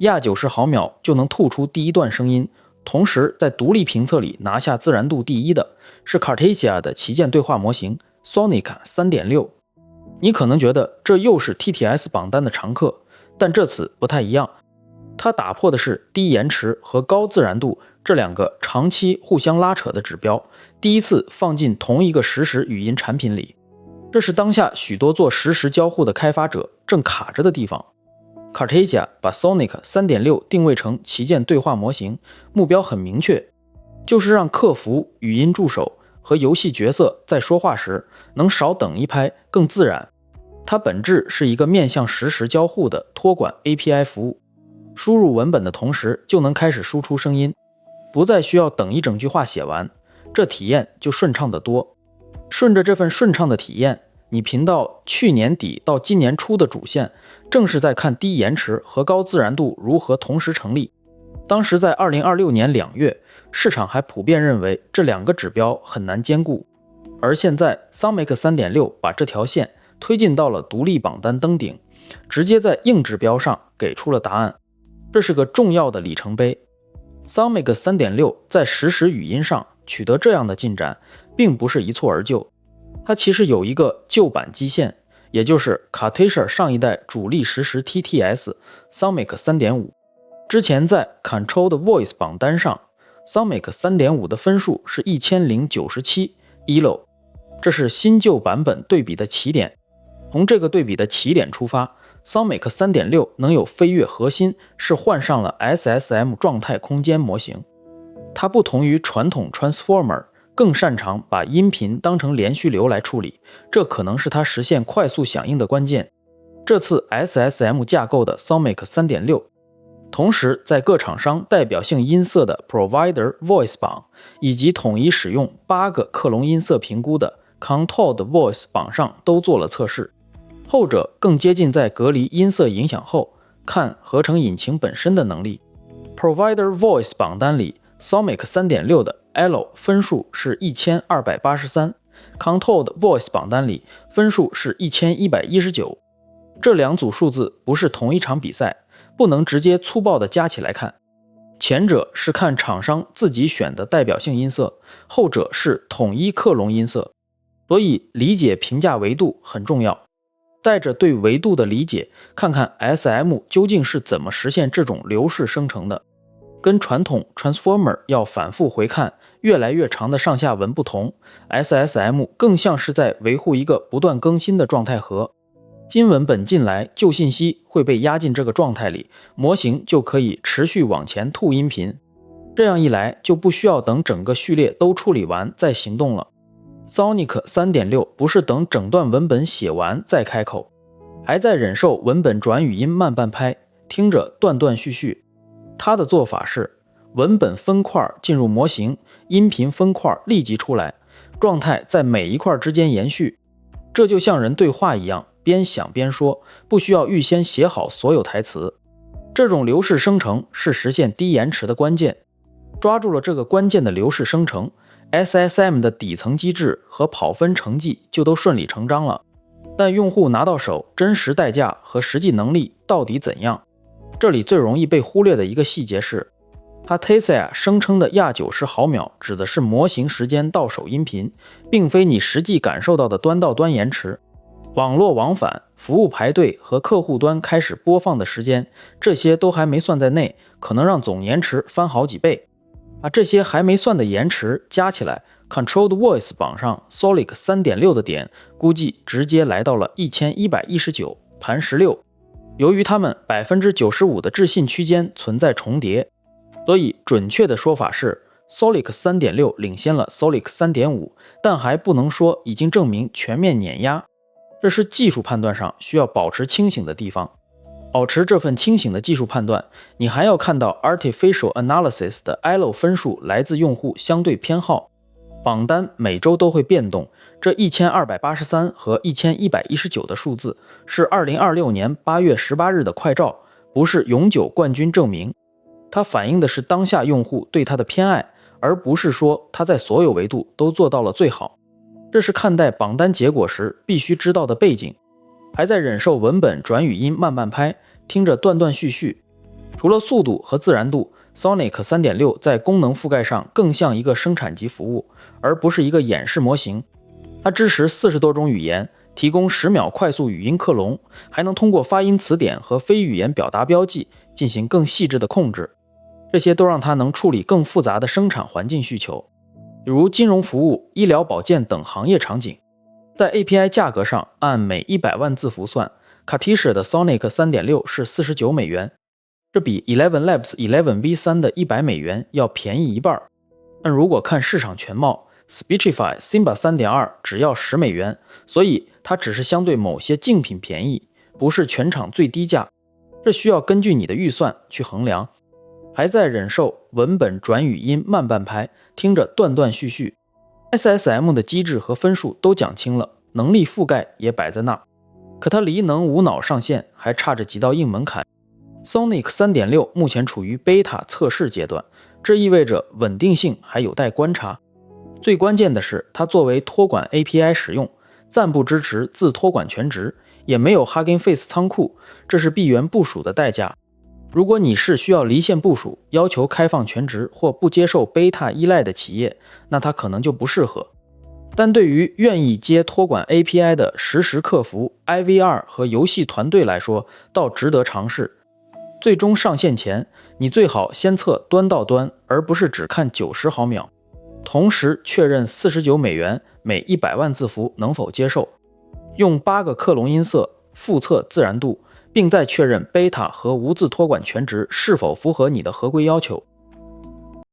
压90毫秒就能吐出第一段声音，同时在独立评测里拿下自然度第一的是 Cartesia 的旗舰对话模型 Sonic 3.6。你可能觉得这又是 TTS 榜单的常客，但这次不太一样，它打破的是低延迟和高自然度这两个长期互相拉扯的指标，第一次放进同一个实时语音产品里。这是当下许多做实时交互的开发者正卡着的地方。Cartesia 把 Sonic 3.6 定位成旗舰对话模型，目标很明确，就是让客服、语音助手和游戏角色在说话时能少等一拍，更自然。它本质是一个面向实时交互的托管 API 服务，输入文本的同时就能开始输出声音，不再需要等一整句话写完，这体验就顺畅得多。顺着这份顺畅的体验，你频道去年底到今年初的主线正是在看低延迟和高自然度如何同时成立。当时在2026年2月，市场还普遍认为这两个指标很难兼顾，而现在 Sonic 3.6 把这条线推进到了独立榜单登顶，直接在硬指标上给出了答案，这是个重要的里程碑。Sonic 3.6 在实时语音上取得这样的进展，并不是一蹴而就，它其实有一个旧版基线，也就是 Cartesia 上一代主力实时 TTS Sonic 3.5。之前在 Controlled Voice 榜单上 Sonic 3.5 的分数是1097 ELO， 这是新旧版本对比的起点。从这个对比的起点出发， Sonic 3.6 能有飞跃核心，是换上了 SSM 状态空间模型。它不同于传统 Transformer， 更擅长把音频当成连续流来处理，这可能是它实现快速响应的关键。这次 SSM 架构的 Sonic 3.6， 同时在各厂商代表性音色的 Provider Voice 榜，以及统一使用8个克隆音色评估的 Controlled Voice 榜上都做了测试。后者更接近在隔离音色影响后看合成引擎本身的能力。Provider Voice 榜单里 Sonic 3.6 的 ELO 分数是1283， Controlled Voice 榜单里分数是1119。这两组数字不是同一场比赛，不能直接粗暴地加起来看。前者是看厂商自己选的代表性音色，后者是统一克隆音色，所以理解评价维度很重要。带着对维度的理解，看看 SM 究竟是怎么实现这种流式生成的。跟传统 Transformer 要反复回看越来越长的上下文不同， SSM 更像是在维护一个不断更新的状态盒。新文本进来，旧信息会被压进这个状态里，模型就可以持续往前吐音频。这样一来，就不需要等整个序列都处理完再行动了。Sonic 3.6 不是等整段文本写完再开口，还在忍受文本转语音慢半拍，听着断断续续。它的做法是文本分块进入模型，音频分块立即出来，状态在每一块之间延续。这就像人对话一样，边想边说，不需要预先写好所有台词。这种流式生成是实现低延迟的关键。抓住了这个关键的流式生成， SSM 的底层机制和跑分成绩就都顺理成章了。但用户拿到手真实代价和实际能力到底怎样？这里最容易被忽略的一个细节是，Cartesia 声称的压90毫秒指的是模型时间到手音频，并非你实际感受到的端到端延迟。网络往返、服务排队和客户端开始播放的时间，这些都还没算在内，可能让总延迟翻好几倍。这些还没算的延迟加起来， Controlled Voice 榜上 Sonic 3.6 的点估计直接来到了1119，盘16。由于它们 95% 的置信区间存在重叠，所以准确的说法是 Sonic 3.6 领先了 Sonic 3.5， 但还不能说已经证明全面碾压。这是技术判断上需要保持清醒的地方。保持这份清醒的技术判断，你还要看到 Artificial Analysis 的 ELO 分数来自用户相对偏好。榜单每周都会变动，这1283和1119的数字是2026年8月18日的快照，不是永久冠军证明。它反映的是当下用户对它的偏爱，而不是说它在所有维度都做到了最好。这是看待榜单结果时必须知道的背景。还在忍受文本转语音慢慢拍，听着断断续续。除了速度和自然度， Sonic 3.6 在功能覆盖上更像一个生产级服务，而不是一个演示模型。它支持40多种语言，提供10秒快速语音克隆，还能通过发音词典和非语言表达标记进行更细致的控制。这些都让它能处理更复杂的生产环境需求，比如金融服务、医疗保健等行业场景。在 API 价格上，按每100万字符算， Cartesia 的 Sonic 3.6 是49美元，这比 ElevenLabs ElevenV3 的100美元要便宜一半。但如果看市场全貌， Speechify Simba 3.2 只要10美元，所以它只是相对某些竞品便宜，不是全场最低价。这需要根据你的预算去衡量。还在忍受文本转语音慢半拍，听着断断续续。SSM 的机制和分数都讲清了，能力覆盖也摆在那，可它离能无脑上线还差着几道硬门槛。Sonic 3.6 目前处于 Beta 测试阶段，这意味着稳定性还有待观察。最关键的是，它作为托管 API 使用，暂不支持自托管全值，也没有 Hugging Face 仓库，这是闭源部署的代价。如果你是需要离线部署、要求开放全值或不接受 Beta 依赖的企业，那它可能就不适合。但对于愿意接托管 API 的实时客服、IVR 和游戏团队来说，倒值得尝试。最终上线前，你最好先测端到端，而不是只看90毫秒，同时确认49美元每100万字符能否接受，用8个克隆音色复测自然度，并再确认 Beta 和无字托管全值是否符合你的合规要求。